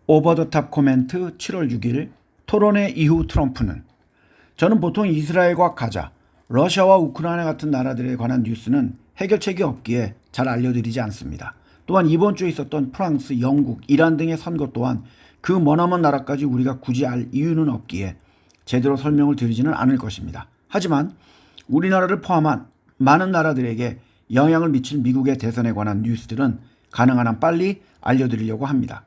오버 더 탑 코멘트 7월 6일 토론회 이후 트럼프는 저는 보통 이스라엘과 가자, 러시아와 우크라이나 같은 나라들에 관한 뉴스는 해결책이 없기에 잘 알려드리지 않습니다. 또한 이번 주에 있었던 프랑스, 영국, 이란 등의 선거 또한 그 머나먼 나라까지 우리가 굳이 알 이유는 없기에 제대로 설명을 드리지는 않을 것입니다. 하지만 우리나라를 포함한 많은 나라들에게 영향을 미칠 미국의 대선에 관한 뉴스들은 가능한 한 빨리 알려드리려고 합니다.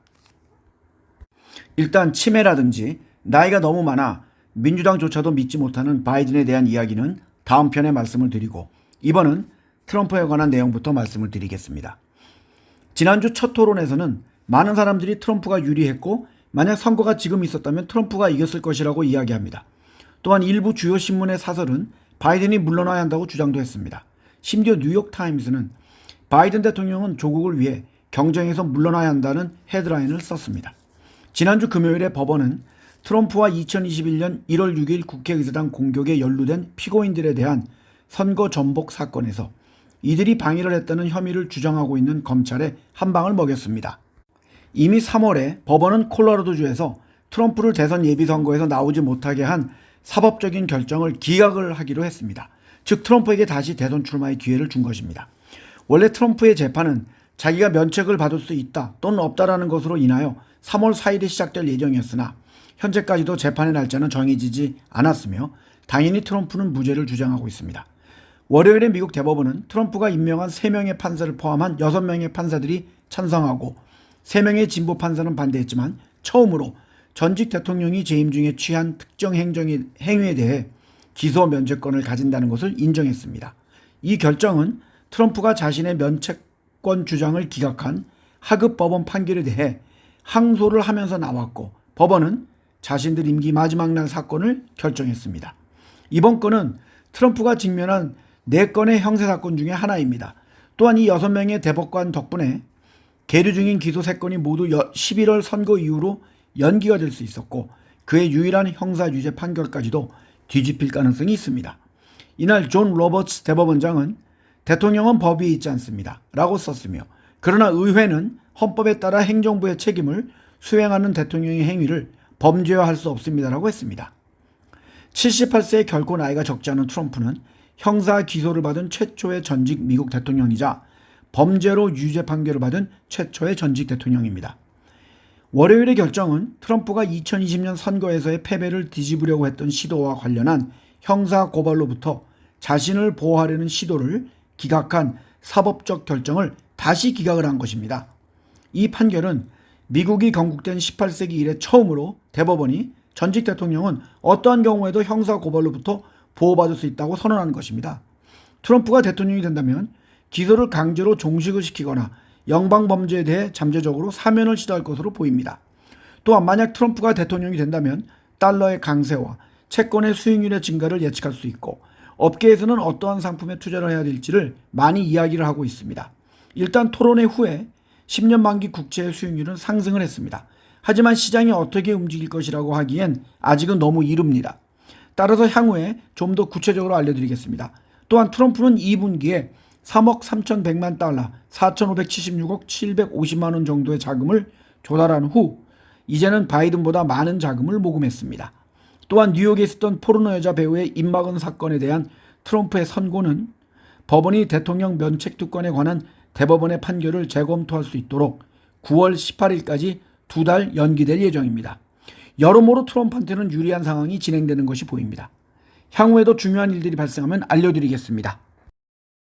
일단 치매라든지 나이가 너무 많아 민주당조차도 믿지 못하는 바이든에 대한 이야기는 다음 편에 말씀을 드리고 이번은 트럼프에 관한 내용부터 말씀을 드리겠습니다. 지난주 첫 토론에서는 많은 사람들이 트럼프가 유리했고 만약 선거가 지금 있었다면 트럼프가 이겼을 것이라고 이야기합니다. 또한 일부 주요 신문의 사설은 바이든이 물러나야 한다고 주장도 했습니다. 심지어 뉴욕타임스는 바이든 대통령은 조국을 위해 경쟁에서 물러나야 한다는 헤드라인을 썼습니다. 지난주 금요일에 법원은 트럼프와 2021년 1월 6일 국회의사당 공격에 연루된 피고인들에 대한 선거 전복 사건에서 이들이 방해를 했다는 혐의를 주장하고 있는 검찰에 한 방을 먹였습니다. 이미 3월에 법원은 콜로라도주에서 트럼프를 대선 예비선거에서 나오지 못하게 한 사법적인 결정을 기각을 하기로 했습니다. 즉 트럼프에게 다시 대선 출마의 기회를 준 것입니다. 원래 트럼프의 재판은 자기가 면책을 받을 수 있다 또는 없다라는 것으로 인하여 3월 4일에 시작될 예정이었으나 현재까지도 재판의 날짜는 정해지지 않았으며 당연히 트럼프는 무죄를 주장하고 있습니다. 월요일에 미국 대법원은 트럼프가 임명한 3명의 판사를 포함한 6명의 판사들이 찬성하고 3명의 진보 판사는 반대했지만 처음으로 전직 대통령이 재임 중에 취한 특정 행위에 대해 기소 면책권을 가진다는 것을 인정했습니다. 이 결정은 트럼프가 자신의 면책권 주장을 기각한 하급 법원 판결에 대해 항소를 하면서 나왔고 법원은 자신들 임기 마지막 날 사건을 결정했습니다. 이번 건은 트럼프가 직면한 4건의 형사사건 중에 하나입니다. 또한 이 6명의 대법관 덕분에 계류 중인 기소 3건이 모두 11월 선거 이후로 연기가 될 수 있었고 그의 유일한 형사유죄 판결까지도 뒤집힐 가능성이 있습니다. 이날 존 로버츠 대법원장은 대통령은 법 위에 있지 않습니다 라고 썼으며 그러나 의회는 헌법에 따라 행정부의 책임을 수행하는 대통령의 행위를 범죄화할 수 없습니다라고 했습니다. 78세에 결코 나이가 적지 않은 트럼프는 형사 기소를 받은 최초의 전직 미국 대통령이자 범죄로 유죄 판결을 받은 최초의 전직 대통령입니다. 월요일의 결정은 트럼프가 2020년 선거에서의 패배를 뒤집으려고 했던 시도와 관련한 형사 고발로부터 자신을 보호하려는 시도를 기각한 사법적 결정을 다시 기각을 한 것입니다. 이 판결은 미국이 건국된 18세기 이래 처음으로 대법원이 전직 대통령은 어떠한 경우에도 형사 고발로부터 보호받을 수 있다고 선언한 것입니다. 트럼프가 대통령이 된다면 기소를 강제로 종식을 시키거나 영방범죄에 대해 잠재적으로 사면을 시도할 것으로 보입니다. 또한 만약 트럼프가 대통령이 된다면 달러의 강세와 채권의 수익률의 증가를 예측할 수 있고 업계에서는 어떠한 상품에 투자를 해야 될지를 많이 이야기를 하고 있습니다. 일단 토론회 후에 10년 만기 국채의 수익률은 상승을 했습니다. 하지만 시장이 어떻게 움직일 것이라고 하기엔 아직은 너무 이릅니다. 따라서 향후에 좀 더 구체적으로 알려드리겠습니다. 또한 트럼프는 2분기에 3억 3,100만 달러, 4,576억 750만 원 정도의 자금을 조달한 후 이제는 바이든보다 많은 자금을 모금했습니다. 또한 뉴욕에 있었던 포르노 여자 배우의 입막음 사건에 대한 트럼프의 선고는 법원이 대통령 면책특권에 관한 대법원의 판결을 재검토할 수 있도록 9월 18일까지 2달 연기될 예정입니다. 여러모로 트럼프한테는 유리한 상황이 진행되는 것이 보입니다. 향후에도 중요한 일들이 발생하면 알려드리겠습니다.